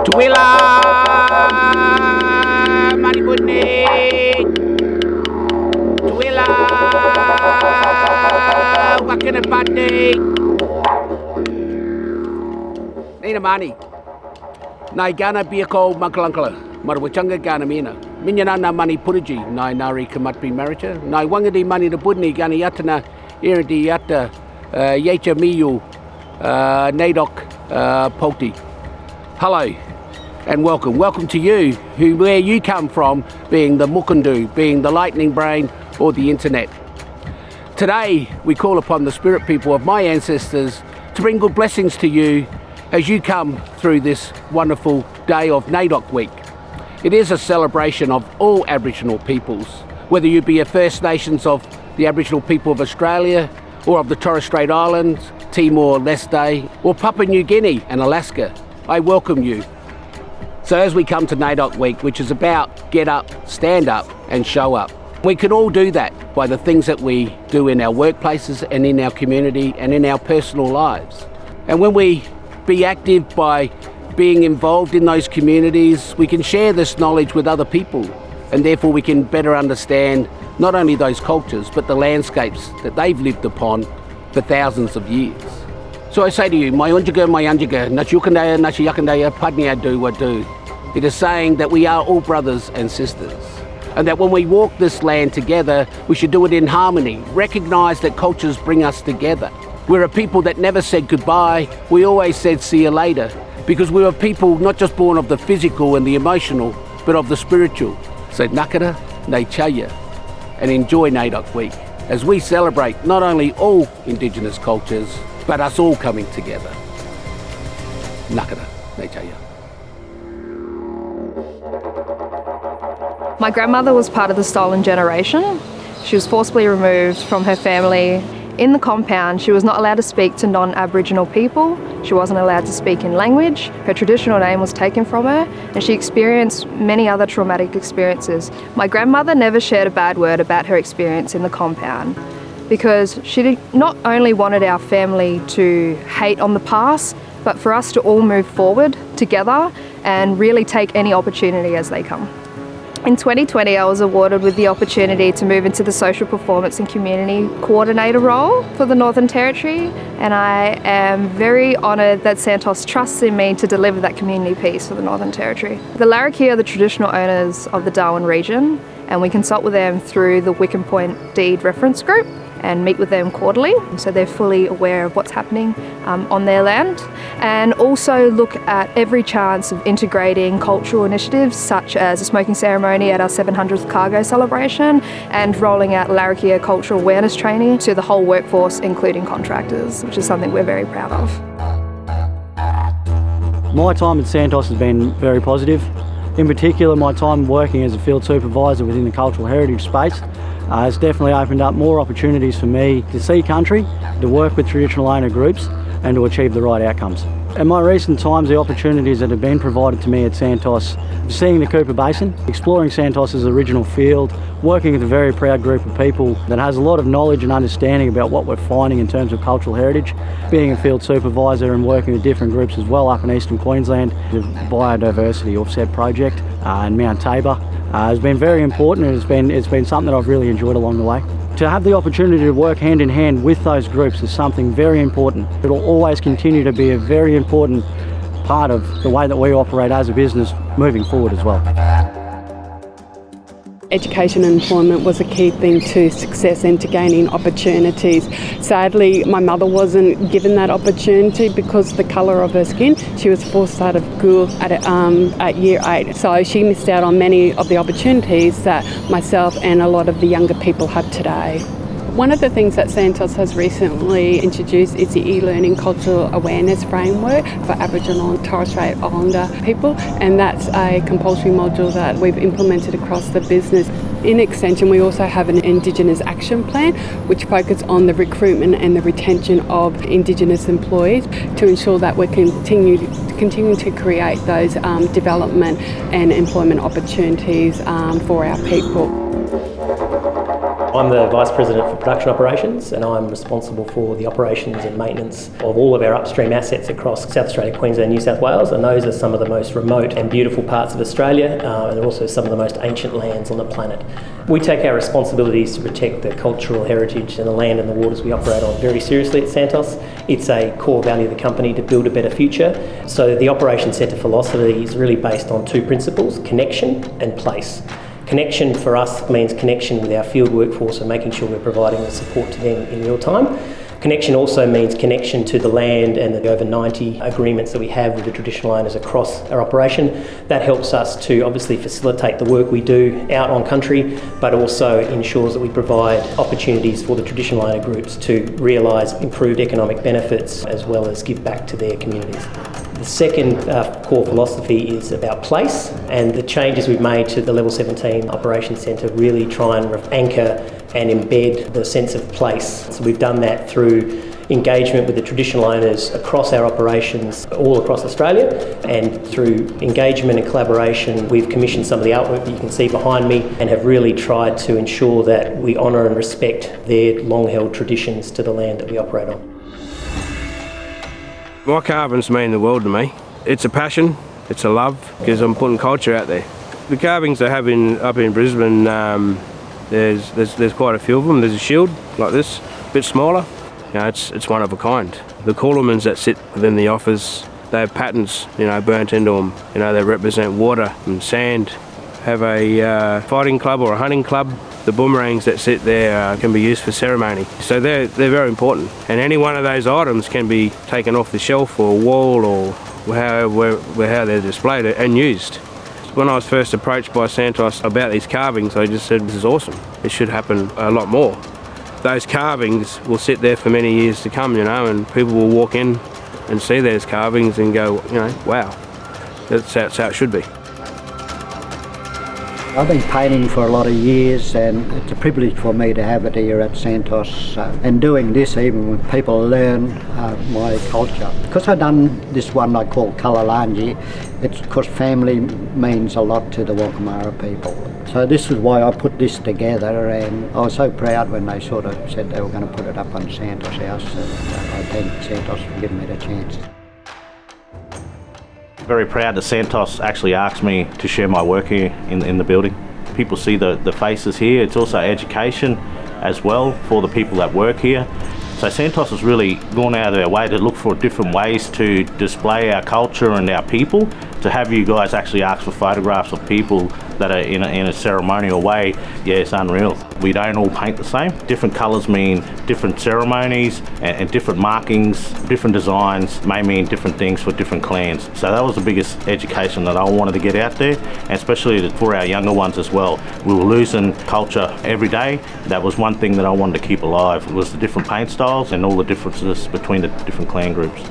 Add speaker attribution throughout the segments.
Speaker 1: Tuwila Maribuni Tuwila Wakinapati Nina Mani Nai Gana Biako Mankalankala Marwachanga Gana Mina Minyana Mani Puriji Nai Nari Kamatpi Marita Nai Wangadi Mani the Budni Gana Yatana Iridi Yata Yacha Miyu NAIDOC Poti. Hello and welcome. Welcome to you, where you come from, being the Mukundu, being the lightning brain or the internet. Today we call upon the spirit people of my ancestors to bring good blessings to you as you come through this wonderful day of NAIDOC Week. It is a celebration of all Aboriginal peoples, whether you be a First Nations of the Aboriginal people of Australia or of the Torres Strait Islands, Timor-Leste or Papua New Guinea and Alaska. I welcome you. So as we come to NAIDOC Week, which is about get up, stand up and show up, we can all do that by the things that we do in our workplaces and in our community and in our personal lives. And when we be active by being involved in those communities, we can share this knowledge with other people, and therefore we can better understand not only those cultures but the landscapes that they've lived upon for thousands of years. So I say to you, my unjaga, nachukandaya, nachiyakandaya, padnia do what do. It is saying that we are all brothers and sisters, and that when we walk this land together, we should do it in harmony. Recognise that cultures bring us together. We're a people that never said goodbye, we always said see you later, because we were people not just born of the physical and the emotional, but of the spiritual. So nakara, nechaya, and enjoy NAIDOC Week, as we celebrate not only all Indigenous cultures, but us all coming together. Nakara, nechaya.
Speaker 2: My grandmother was part of the stolen generation. She was forcibly removed from her family. In the compound, she was not allowed to speak to non-Aboriginal people. She wasn't allowed to speak in language. Her traditional name was taken from her, and she experienced many other traumatic experiences. My grandmother never shared a bad word about her experience in the compound, because she not only wanted our family to hate on the past, but for us to all move forward together and really take any opportunity as they come. In 2020, I was awarded with the opportunity to move into the Social Performance and Community Coordinator role for the Northern Territory, and I am very honoured that Santos trusts in me to deliver that community piece for the Northern Territory. The Larrakia are the traditional owners of the Darwin region, and we consult with them through the Wickham Point Deed Reference Group and meet with them quarterly, so they're fully aware of what's happening on their land, and also look at every chance of integrating cultural initiatives such as a smoking ceremony at our 700th cargo celebration and rolling out Larrakia cultural awareness training to the whole workforce, including contractors, which is something we're very proud of.
Speaker 3: My time at Santos has been very positive. In particular, my time working as a field supervisor within the cultural heritage space has definitely opened up more opportunities for me to see country, to work with traditional owner groups and to achieve the right outcomes. In my recent times, the opportunities that have been provided to me at Santos, seeing the Cooper Basin, exploring Santos's original field, working with a very proud group of people that has a lot of knowledge and understanding about what we're finding in terms of cultural heritage, being a field supervisor and working with different groups as well up in eastern Queensland, the biodiversity offset project in Mount Tabor has been very important, and it's been something that I've really enjoyed along the way. To have the opportunity to work hand in hand with those groups is something very important. It'll always continue to be a very important part of the way that we operate as a business moving forward as well.
Speaker 4: Education and employment was a key thing to success and to gaining opportunities. Sadly, my mother wasn't given that opportunity because of the colour of her skin. She was forced out of school at year 8, so she missed out on many of the opportunities that myself and a lot of the younger people have today. One of the things that Santos has recently introduced is the e-learning cultural awareness framework for Aboriginal and Torres Strait Islander people, and that's a compulsory module that we've implemented across the business. In extension, we also have an Indigenous Action Plan which focuses on the recruitment and the retention of Indigenous employees to ensure that we're continuing to create those development and employment opportunities for our people.
Speaker 5: I'm the Vice President for Production Operations, and I'm responsible for the operations and maintenance of all of our upstream assets across South Australia, Queensland, New South Wales, and those are some of the most remote and beautiful parts of Australia, and they're also some of the most ancient lands on the planet. We take our responsibilities to protect the cultural heritage and the land and the waters we operate on very seriously at Santos. It's a core value of the company to build a better future. So the Operations Centre philosophy is really based on two principles: connection and place. Connection for us means connection with our field workforce and making sure we're providing the support to them in real time. Connection also means connection to the land and the over 90 agreements that we have with the traditional owners across our operation. That helps us to obviously facilitate the work we do out on country, but also ensures that we provide opportunities for the traditional owner groups to realise improved economic benefits as well as give back to their communities. The second core philosophy is about place, and the changes we've made to the Level 17 Operations Centre really try and anchor and embed the sense of place. So we've done that through engagement with the traditional owners across our operations all across Australia, and through engagement and collaboration we've commissioned some of the artwork that you can see behind me and have really tried to ensure that we honour and respect their long-held traditions to the land that we operate on.
Speaker 6: My carvings mean the world to me. It's a passion, it's a love, because I'm putting culture out there. The carvings I have up in Brisbane, there's quite a few of them. There's a shield like this, a bit smaller. You know, it's one of a kind. The coolamans that sit within the office, they have patterns, burnt into them. They represent water and sand. Have a fighting club or a hunting club. The boomerangs that sit there can be used for ceremony. So they're very important. And any one of those items can be taken off the shelf or wall or how they're displayed and used. When I was first approached by Santos about these carvings, I just said, this is awesome. It should happen a lot more. Those carvings will sit there for many years to come, and people will walk in and see those carvings and go, wow, that's how it should be.
Speaker 7: I've been painting for a lot of years, and it's a privilege for me to have it here at Santos and doing this even when people learn my culture. Because I've done this one I call Kalalanji, it's because family means a lot to the Walkamara people. So this is why I put this together, and I was so proud when they sort of said they were going to put it up on Santos House, and I thank Santos for giving me the chance.
Speaker 8: Very proud that Santos actually asked me to share my work here in the building. People see the faces here. It's also education as well for the people that work here. So Santos has really gone out of their way to look for different ways to display our culture and our people. To have you guys actually ask for photographs of people that are in a ceremonial way, yeah, it's unreal. We don't all paint the same. Different colours mean different ceremonies, and different markings, different designs may mean different things for different clans. So that was the biggest education that I wanted to get out there, and especially for our younger ones as well. We were losing culture every day. That was one thing that I wanted to keep alive, was the different paint styles and all the differences between the different clan groups.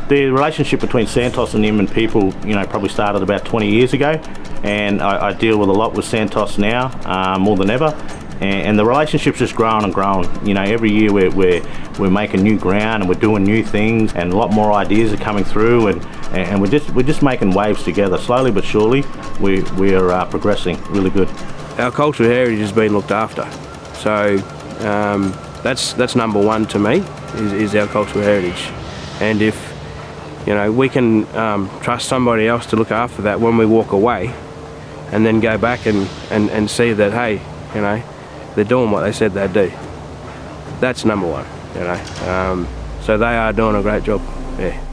Speaker 8: The relationship between Santos and Inman people, probably started about 20 years ago, and I deal with a lot with Santos now, more than ever. And the relationship's just grown and grown. Every year we're making new ground and we're doing new things, and a lot more ideas are coming through, and we're just making waves together. Slowly but surely, we are progressing really good.
Speaker 6: Our cultural heritage has been looked after, so that's number one to me, is our cultural heritage. And if we can trust somebody else to look after that when we walk away, and then go back and see that, hey, they're doing what they said they'd do. That's number one, So they are doing a great job, yeah.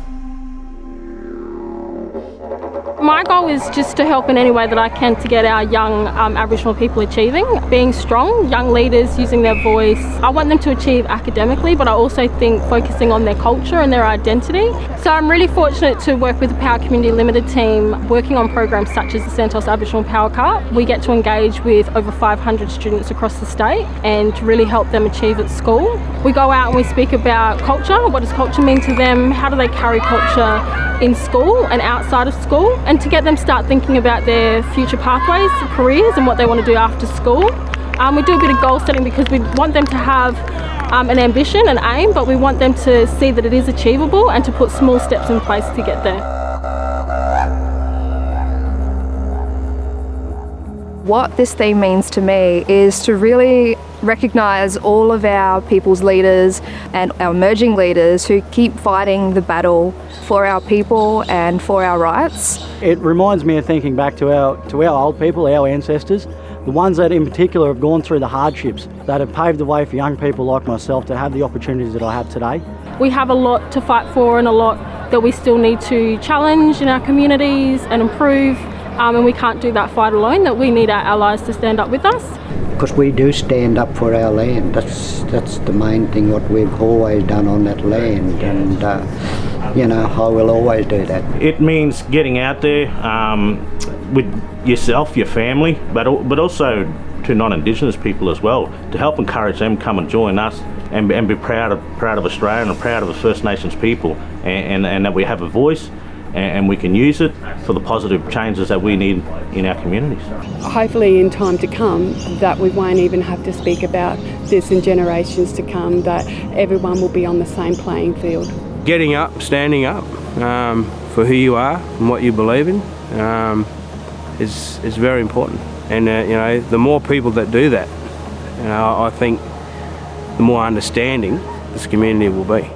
Speaker 9: My goal is just to help in any way that I can to get our young Aboriginal people achieving, being strong, young leaders using their voice. I want them to achieve academically, but I also think focusing on their culture and their identity. So I'm really fortunate to work with the Power Community Limited team, working on programs such as the Santos Aboriginal Power Cup. We get to engage with over 500 students across the state and really help them achieve at school. We go out and we speak about culture. What does culture mean to them? How do they carry culture in school and outside of school? And and to get them start thinking about their future pathways, careers, and what they want to do after school. We do a bit of goal setting because we want them to have an ambition, an aim, but we want them to see that it is achievable and to put small steps in place to get there.
Speaker 2: What this theme means to me is to really recognise all of our people's leaders and our emerging leaders who keep fighting the battle for our people and for our rights.
Speaker 3: It reminds me of thinking back to our old people, our ancestors, the ones that in particular have gone through the hardships, that have paved the way for young people like myself to have the opportunities that I have today.
Speaker 9: We have a lot to fight for and a lot that we still need to challenge in our communities and improve. And we can't do that fight alone, that we need our allies to stand up with us.
Speaker 7: Because we do stand up for our land. That's the main thing, what we've always done on that land, and I will always do that.
Speaker 8: It means getting out there with yourself, your family, but also to non-Indigenous people as well, to help encourage them come and join us and be proud of Australia and proud of the First Nations people, and that we have a voice and we can use it for the positive changes that we need in our communities.
Speaker 4: Hopefully in time to come that we won't even have to speak about this in generations to come, that everyone will be on the same playing field.
Speaker 6: Getting up, standing up for who you are and what you believe in is very important. And the more people that do that, I think the more understanding this community will be.